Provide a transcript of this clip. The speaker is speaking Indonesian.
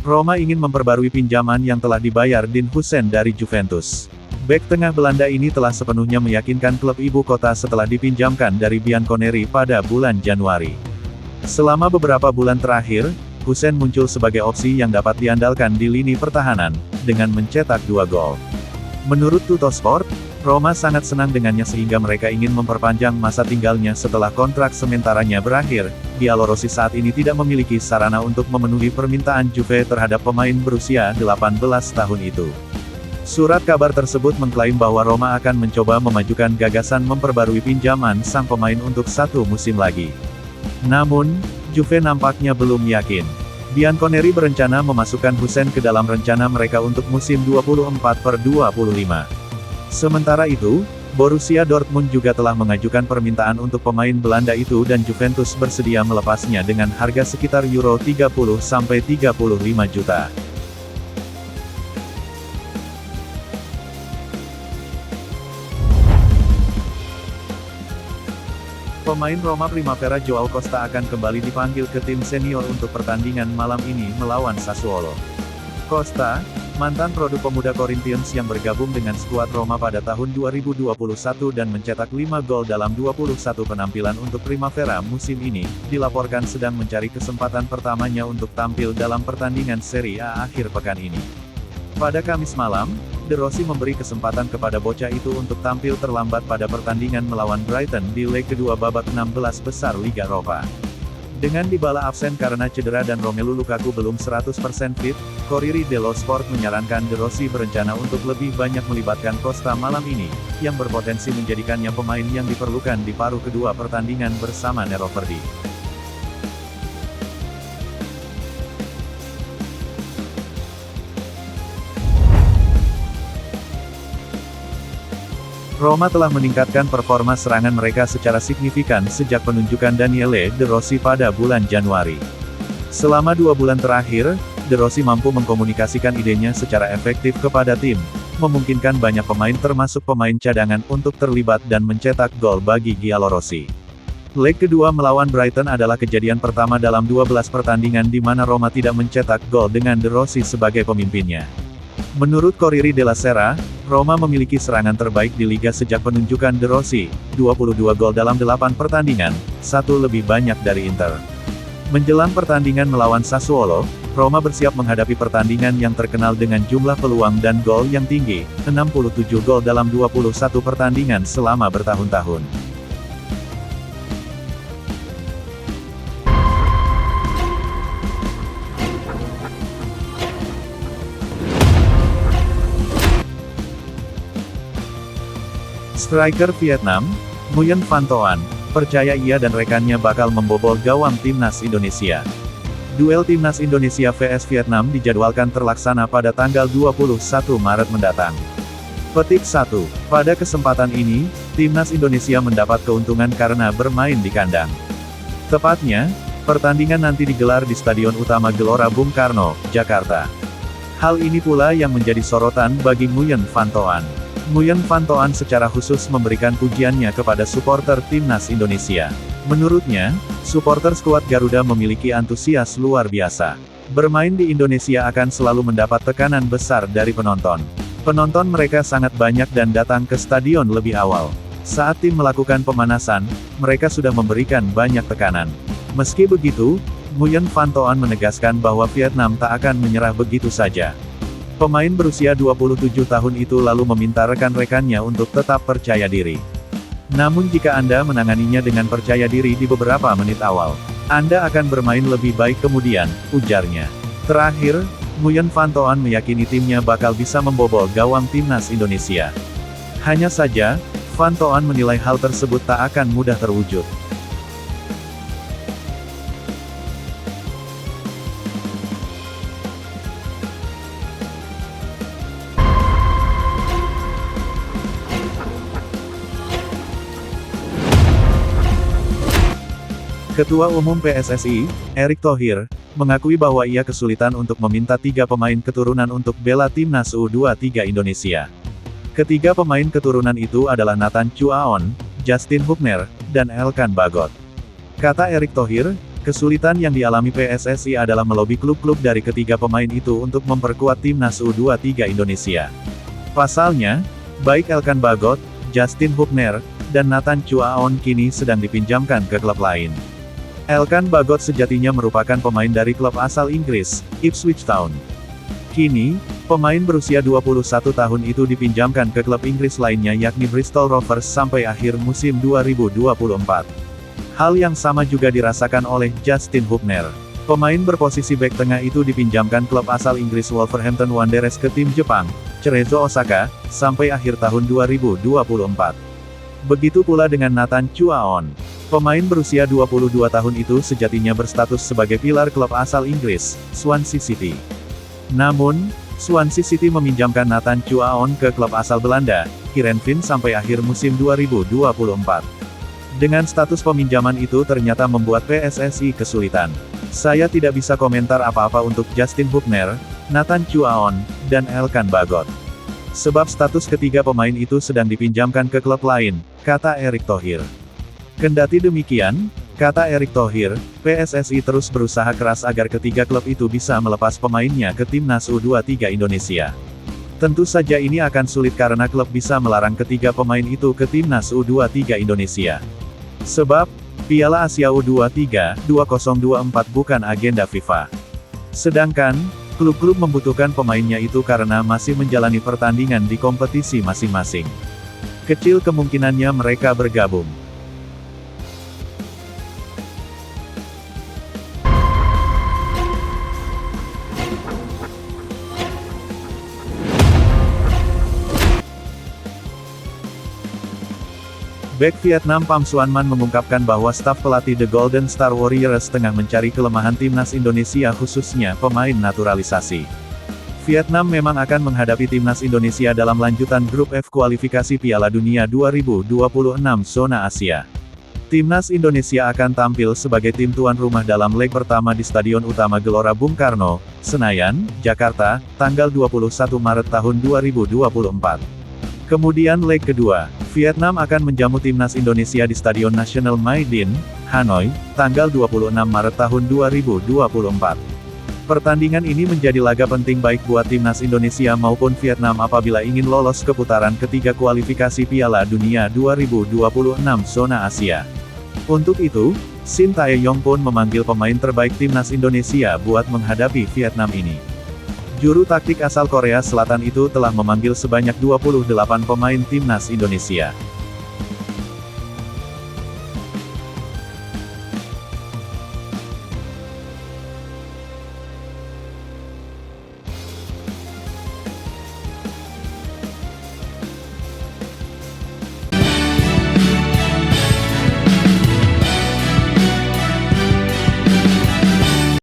Roma ingin memperbarui pinjaman yang telah dibayar Dean Huijsen dari Juventus. Bek tengah Belanda ini telah sepenuhnya meyakinkan klub ibu kota setelah dipinjamkan dari Bianconeri pada bulan Januari. Selama beberapa bulan terakhir, Huijsen muncul sebagai opsi yang dapat diandalkan di lini pertahanan, dengan mencetak 2 gol. Menurut Tuttosport, Roma sangat senang dengannya sehingga mereka ingin memperpanjang masa tinggalnya setelah kontrak sementaranya berakhir. Giallorossi saat ini tidak memiliki sarana untuk memenuhi permintaan Juve terhadap pemain berusia 18 tahun itu. Surat kabar tersebut mengklaim bahwa Roma akan mencoba memajukan gagasan memperbarui pinjaman sang pemain untuk 1 musim lagi. Namun, Juve nampaknya belum yakin. Bianconeri berencana memasukkan Huijsen ke dalam rencana mereka untuk musim 24/25. Sementara itu, Borussia Dortmund juga telah mengajukan permintaan untuk pemain Belanda itu dan Juventus bersedia melepasnya dengan harga sekitar euro 30-35 juta. Pemain Roma Primavera Joao Costa akan kembali dipanggil ke tim senior untuk pertandingan malam ini melawan Sassuolo. Costa, mantan produk pemuda Corinthians yang bergabung dengan skuad Roma pada tahun 2021 dan mencetak 5 gol dalam 21 penampilan untuk Primavera musim ini, dilaporkan sedang mencari kesempatan pertamanya untuk tampil dalam pertandingan Serie A akhir pekan ini. Pada Kamis malam, De Rossi memberi kesempatan kepada bocah itu untuk tampil terlambat pada pertandingan melawan Brighton di leg kedua babak 16 besar Liga Eropa. Dengan Dybala absen karena cedera dan Romelu Lukaku belum 100% fit, Corriere dello Sport menyarankan De Rossi berencana untuk lebih banyak melibatkan Costa malam ini, yang berpotensi menjadikannya pemain yang diperlukan di paruh kedua pertandingan bersama Nero Verdi. Roma telah meningkatkan performa serangan mereka secara signifikan sejak penunjukan Daniele De Rossi pada bulan Januari. Selama 2 bulan terakhir, De Rossi mampu mengkomunikasikan idenya secara efektif kepada tim, memungkinkan banyak pemain termasuk pemain cadangan untuk terlibat dan mencetak gol bagi Giallorossi. Leg kedua melawan Brighton adalah kejadian pertama dalam 12 pertandingan di mana Roma tidak mencetak gol dengan De Rossi sebagai pemimpinnya. Menurut Corriere della Sera, Roma memiliki serangan terbaik di liga sejak penunjukan De Rossi, 22 gol dalam 8 pertandingan, 1 lebih banyak dari Inter. Menjelang pertandingan melawan Sassuolo, Roma bersiap menghadapi pertandingan yang terkenal dengan jumlah peluang dan gol yang tinggi, 67 gol dalam 21 pertandingan selama bertahun-tahun. Striker Vietnam, Nguyen Van Toan, percaya ia dan rekannya bakal membobol gawang timnas Indonesia. Duel timnas Indonesia vs Vietnam dijadwalkan terlaksana pada tanggal 21 Maret mendatang. Petik 1. Pada kesempatan ini, timnas Indonesia mendapat keuntungan karena bermain di kandang. Tepatnya, pertandingan nanti digelar di Stadion Utama Gelora Bung Karno, Jakarta. Hal ini pula yang menjadi sorotan bagi Nguyen Van Toan. Nguyen Van Toan secara khusus memberikan pujiannya kepada supporter timnas Indonesia. Menurutnya, supporter skuad Garuda memiliki antusias luar biasa. Bermain di Indonesia akan selalu mendapat tekanan besar dari penonton. Penonton mereka sangat banyak dan datang ke stadion lebih awal. Saat tim melakukan pemanasan, mereka sudah memberikan banyak tekanan. Meski begitu, Nguyen Van Toan menegaskan bahwa Vietnam tak akan menyerah begitu saja. Pemain berusia 27 tahun itu lalu meminta rekan-rekannya untuk tetap percaya diri. Namun jika Anda menanganinya dengan percaya diri di beberapa menit awal, Anda akan bermain lebih baik kemudian, ujarnya. Terakhir, Nguyen Van Toan meyakini timnya bakal bisa membobol gawang timnas Indonesia. Hanya saja, Van Toan menilai hal tersebut tak akan mudah terwujud. Ketua Umum PSSI, Erick Thohir, mengakui bahwa ia kesulitan untuk meminta 3 pemain keturunan untuk bela timnas U23 Indonesia. Ketiga pemain keturunan itu adalah Nathan Chuaon, Justin Hubner, dan Elkan Bagot. Kata Erick Thohir, Kesulitan yang dialami PSSI adalah melobi klub-klub dari ketiga pemain itu untuk memperkuat timnas U23 Indonesia. Pasalnya, baik Elkan Bagot, Justin Hubner, dan Nathan Chuaon kini sedang dipinjamkan ke klub lain. Elkan Bagot sejatinya merupakan pemain dari klub asal Inggris, Ipswich Town. Kini, pemain berusia 21 tahun itu dipinjamkan ke klub Inggris lainnya yakni Bristol Rovers sampai akhir musim 2024. Hal yang sama juga dirasakan oleh Justin Hubner. Pemain berposisi bek tengah itu dipinjamkan klub asal Inggris Wolverhampton Wanderers ke tim Jepang, Cerezo Osaka, sampai akhir tahun 2024. Begitu pula dengan Nathan Chuaon. Pemain berusia 22 tahun itu sejatinya berstatus sebagai pilar klub asal Inggris, Swansea City. Namun, Swansea City meminjamkan Nathan Chuaon ke klub asal Belanda, Heerenveen sampai akhir musim 2024. Dengan status peminjaman itu ternyata membuat PSSI kesulitan. Saya tidak bisa komentar apa-apa untuk Justin Hubner, Nathan Chuaon, dan Elkan Bagot. Sebab status ketiga pemain itu sedang dipinjamkan ke klub lain, kata Erick Thohir. Kendati demikian, kata Erick Thohir, PSSI terus berusaha keras agar ketiga klub itu bisa melepas pemainnya ke timnas U23 Indonesia. Tentu saja ini akan sulit karena klub bisa melarang ketiga pemain itu ke timnas U23 Indonesia. Sebab, Piala Asia U23 2024 bukan agenda FIFA. Sedangkan, klub-klub membutuhkan pemainnya itu karena masih menjalani pertandingan di kompetisi masing-masing. Kecil kemungkinannya mereka bergabung. Bek Vietnam Pham Xuan Man mengungkapkan bahwa staf pelatih The Golden Star Warriors tengah mencari kelemahan timnas Indonesia khususnya pemain naturalisasi. Vietnam memang akan menghadapi timnas Indonesia dalam lanjutan grup F kualifikasi Piala Dunia 2026 zona Asia. Timnas Indonesia akan tampil sebagai tim tuan rumah dalam leg pertama di Stadion Utama Gelora Bung Karno, Senayan, Jakarta, tanggal 21 Maret tahun 2024. Kemudian leg kedua, Vietnam akan menjamu timnas Indonesia di Stadion Nasional Mai Dinh, Hanoi, tanggal 26 Maret tahun 2024. Pertandingan ini menjadi laga penting baik buat timnas Indonesia maupun Vietnam apabila ingin lolos ke putaran ketiga kualifikasi Piala Dunia 2026 zona Asia. Untuk itu, Shin Tae-yong pun memanggil pemain terbaik timnas Indonesia buat menghadapi Vietnam ini. Juru taktik asal Korea Selatan itu telah memanggil sebanyak 28 pemain timnas Indonesia.